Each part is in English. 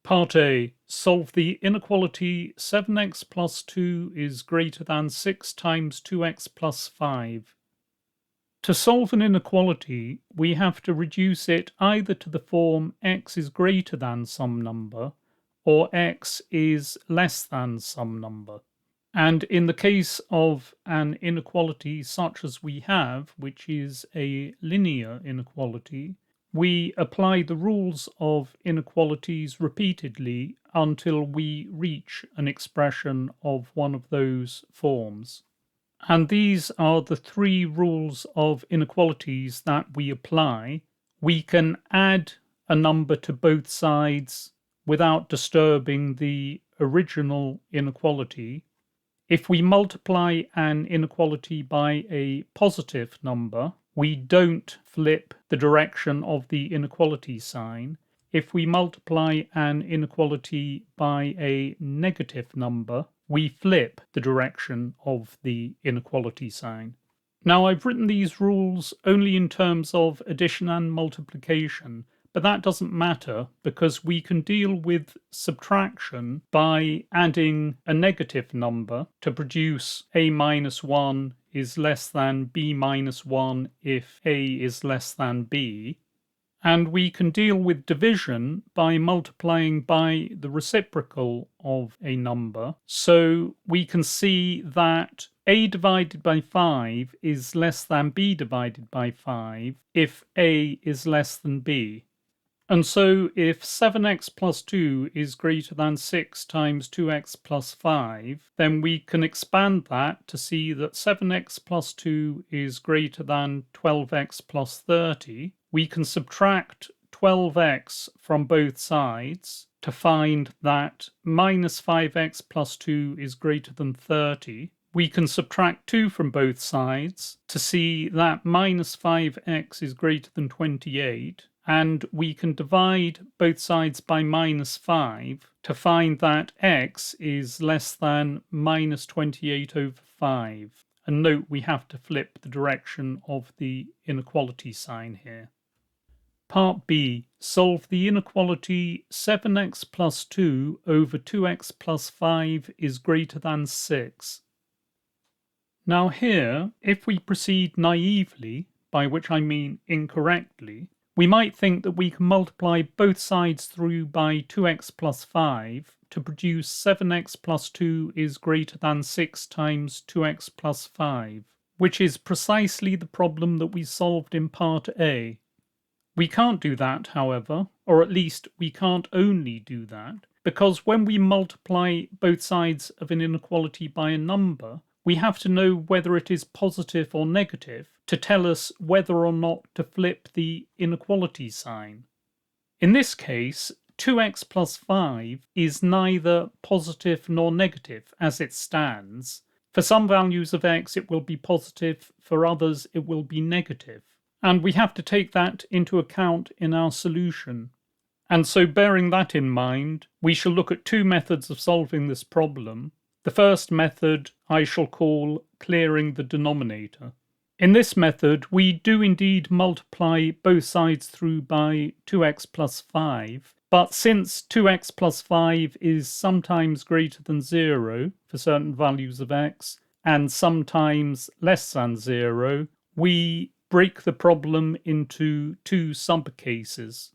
Part A. Solve the inequality 7x plus 2 is greater than 6 times 2x plus 5. To solve an inequality, we have to reduce it either to the form x is greater than some number or x is less than some number. And in the case of an inequality such as we have, which is a linear inequality, we apply the rules of inequalities repeatedly until we reach an expression of one of those forms. And these are the three rules of inequalities that we apply. We can add a number to both sides without disturbing the original inequality. If we multiply an inequality by a positive number, we don't flip the direction of the inequality sign. If we multiply an inequality by a negative number, we flip the direction of the inequality sign. Now, I've written these rules only in terms of addition and multiplication, but that doesn't matter because we can deal with subtraction by adding a negative number to produce a minus 1 is less than b minus 1 if a is less than b. And we can deal with division by multiplying by the reciprocal of a number. So we can see that a divided by 5 is less than b divided by 5 if a is less than b. And so if 7x plus 2 is greater than 6 times 2x plus 5, then we can expand that to see that 7x plus 2 is greater than 12x plus 30. We can subtract 12x from both sides to find that minus 5x plus 2 is greater than 30. We can subtract 2 from both sides to see that minus 5x is greater than 28. And we can divide both sides by minus 5 to find that x is less than minus 28 over 5. And note we have to flip the direction of the inequality sign here. Part B. Solve the inequality 7x plus 2 over 2x plus 5 is greater than 6. Now here, if we proceed naively, by which I mean incorrectly, we might think that we can multiply both sides through by 2x plus 5 to produce 7x plus 2 is greater than 6 times 2x plus 5, which is precisely the problem that we solved in Part A. We can't do that, however, or at least we can't only do that, because when we multiply both sides of an inequality by a number, we have to know whether it is positive or negative to tell us whether or not to flip the inequality sign. In this case, 2x plus 5 is neither positive nor negative as it stands. For some values of x it will be positive, for others it will be negative. And we have to take that into account in our solution. And so bearing that in mind, we shall look at two methods of solving this problem. The first method I shall call clearing the denominator. In this method, we do indeed multiply both sides through by 2x plus 5, but since 2x plus 5 is sometimes greater than 0 for certain values of x, and sometimes less than 0, we break the problem into two subcases.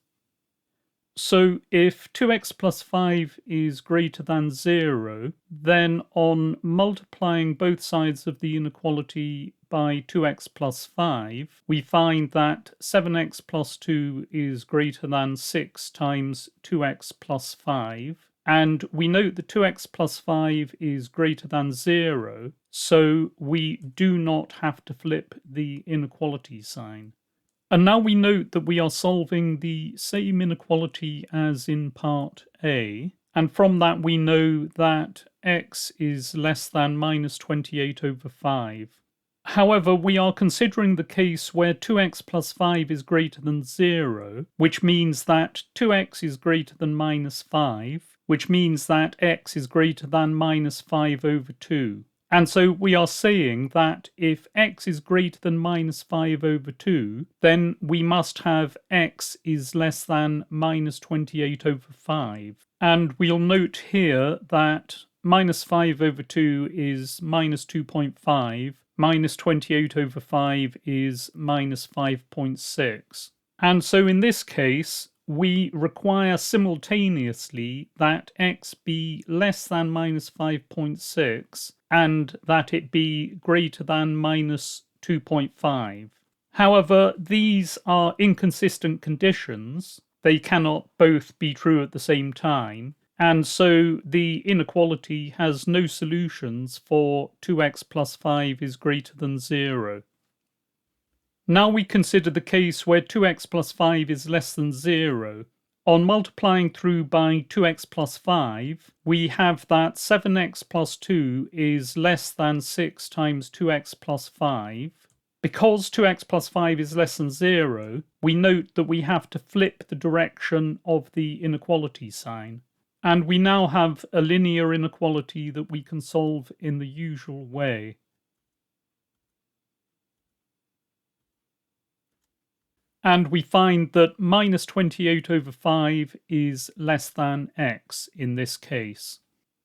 So if 2x plus 5 is greater than 0, then on multiplying both sides of the inequality by 2x plus 5, we find that 7x plus 2 is greater than 6 times 2x plus 5. And we note that 2x plus 5 is greater than 0, so we do not have to flip the inequality sign. And now we note that we are solving the same inequality as in Part A, and from that we know that x is less than minus 28 over 5. However, we are considering the case where 2x plus 5 is greater than 0, which means that 2x is greater than minus 5, which means that x is greater than minus 5 over 2. And so we are saying that if x is greater than minus 5 over 2, then we must have x is less than minus 28 over 5. And we'll note here that minus 5 over 2 is minus 2.5, minus 28 over 5 is minus 5.6. And so in this case, we require simultaneously that x be less than minus 5.6 and that it be greater than minus 2.5. However, these are inconsistent conditions. They cannot both be true at the same time, and so the inequality has no solutions for 2x plus 5 is greater than 0. Now we consider the case where 2x plus 5 is less than 0. On multiplying through by 2x plus 5, we have that 7x plus 2 is less than 6 times 2x plus 5. Because 2x plus 5 is less than 0, we note that we have to flip the direction of the inequality sign. And we now have a linear inequality that we can solve in the usual way. And we find that minus 28 over 5 is less than x in this case.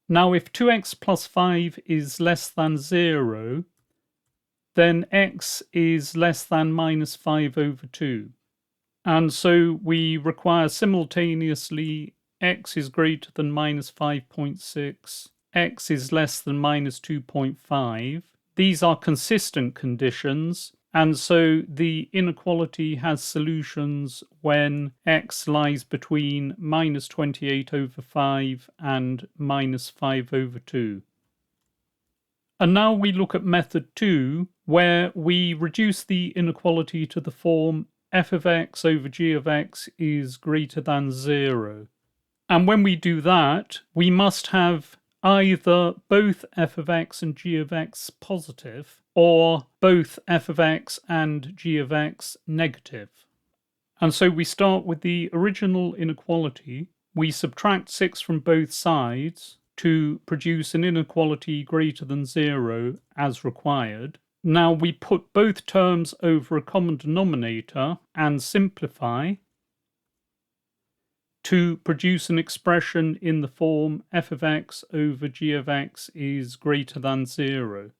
Now if 2x plus 5 is less than 0, then x is less than minus 5 over 2. And so we require simultaneously x is greater than minus 5.6, x is less than minus 2.5. These are consistent conditions, and so the inequality has solutions when x lies between minus 28 over 5 and minus 5 over 2. And now we look at method 2, where we reduce the inequality to the form f of x over g of x is greater than 0. And when we do that, we must have either both f of x and g of x positive, or both f of x and g of x negative. And so we start with the original inequality. We subtract 6 from both sides to produce an inequality greater than 0 as required. Now we put both terms over a common denominator and simplify to produce an expression in the form f of x over g of x is greater than 0.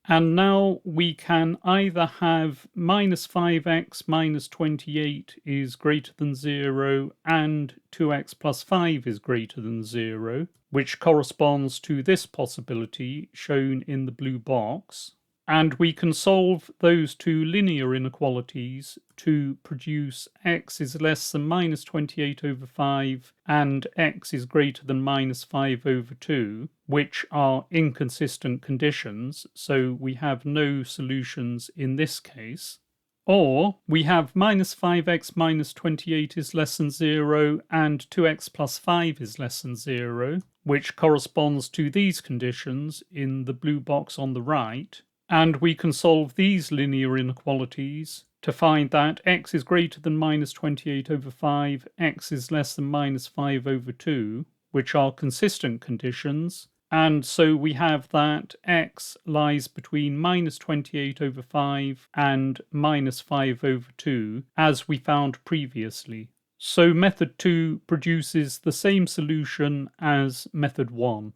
And now we can either have minus 5x minus 28 is greater than 0 and 2x plus 5 is greater than 0, which corresponds to this possibility shown in the blue box. And we can solve those two linear inequalities to produce x is less than minus 28 over 5 and x is greater than minus 5 over 2, which are inconsistent conditions, so we have no solutions in this case. Or we have minus 5x minus 28 is less than 0 and 2x plus 5 is less than 0, which corresponds to these conditions in the blue box on the right. And we can solve these linear inequalities to find that x is greater than minus 28 over 5, x is less than minus 5 over 2, which are consistent conditions. And so we have that x lies between minus 28 over 5 and minus 5 over 2, as we found previously. So method 2 produces the same solution as method 1.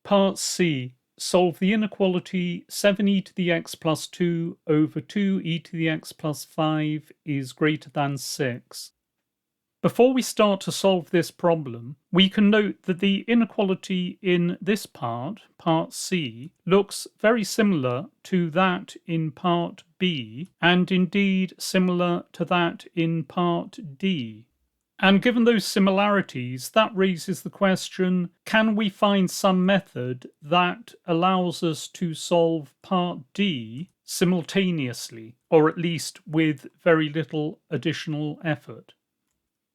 Part C. Solve the inequality 7e to the x plus 2 over 2e to the x plus 5 is greater than 6. Before we start to solve this problem, we can note that the inequality in this part, part C, looks very similar to that in part B, and indeed similar to that in part D. And given those similarities, that raises the question, can we find some method that allows us to solve part D simultaneously, or at least with very little additional effort?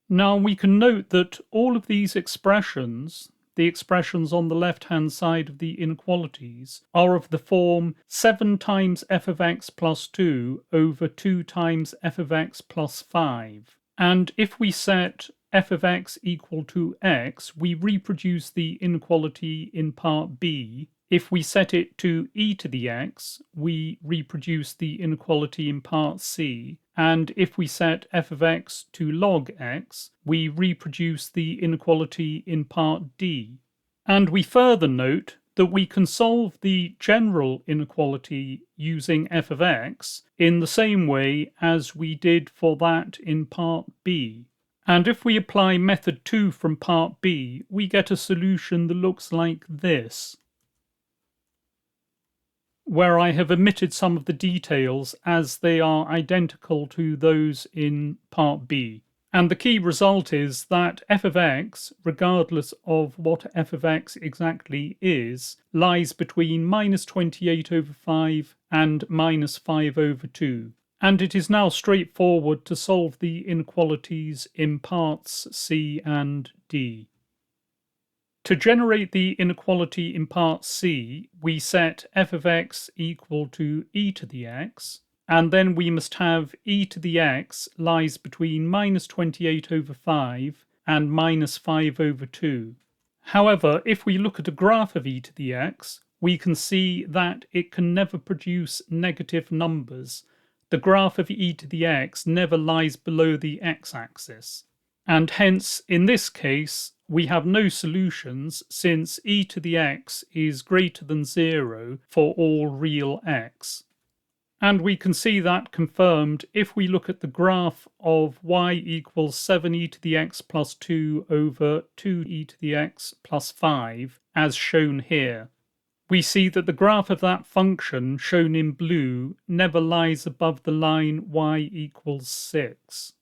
Now we can note that all of these expressions, the expressions on the left-hand side of the inequalities, are of the form 7 times f of x plus 2 over 2 times f of x plus 5. And if we set f of x equal to x, we reproduce the inequality in part B If we set it to e to the x, we reproduce the inequality in part C, and if we set f of x to log x, we reproduce the inequality in part D. And we further note that we can solve the general inequality using f of x in the same way as we did for that in part B. And if we apply method 2 from part B, we get a solution that looks like this, where I have omitted some of the details as they are identical to those in part B. And the key result is that f of x, regardless of what f of x exactly is, lies between minus 28 over 5 and minus 5 over 2. And it is now straightforward to solve the inequalities in parts C and D. To generate the inequality in part C, we set f of x equal to e to the x, and then we must have e to the x lies between minus 28 over 5 and minus 5 over 2. However, if we look at a graph of e to the x, we can see that it can never produce negative numbers. The graph of e to the x never lies below the x-axis. And hence, in this case, we have no solutions since e to the x is greater than 0 for all real x. And we can see that confirmed if we look at the graph of y equals 7e to the x plus 2 over 2e to the x plus 5, as shown here. We see that the graph of that function, shown in blue, never lies above the line y equals 6.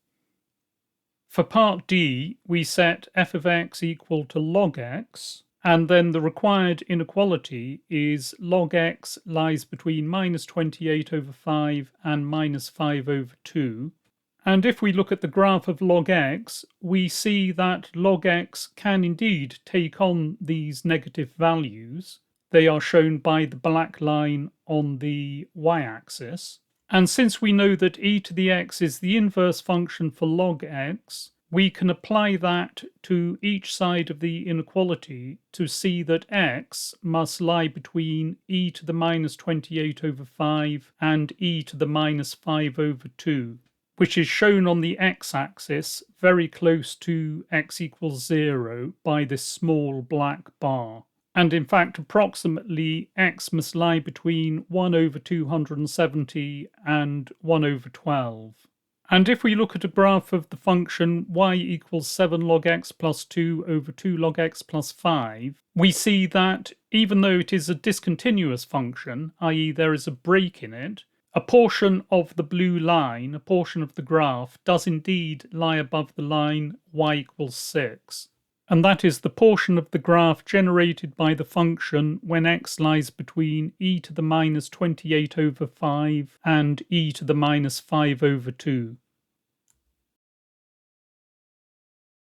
For part D, we set f of x equal to log x, and then the required inequality is log x lies between minus 28 over 5 and minus 5 over 2. And if we look at the graph of log x, we see that log x can indeed take on these negative values. They are shown by the black line on the y-axis. And since we know that e to the x is the inverse function for log x, we can apply that to each side of the inequality to see that x must lie between e to the minus 28 over 5 and e to the minus 5 over 2, which is shown on the x-axis very close to x equals 0 by this small black bar. And in fact, approximately x must lie between 1 over 270 and 1 over 12. And if we look at a graph of the function y equals 7 log x plus 2 over 2 log x plus 5, we see that even though it is a discontinuous function, i.e. there is a break in it, a portion of the blue line, a portion of the graph, does indeed lie above the line y equals 6. And that is the portion of the graph generated by the function when x lies between e to the minus 28 over 5 and e to the minus 5 over 2.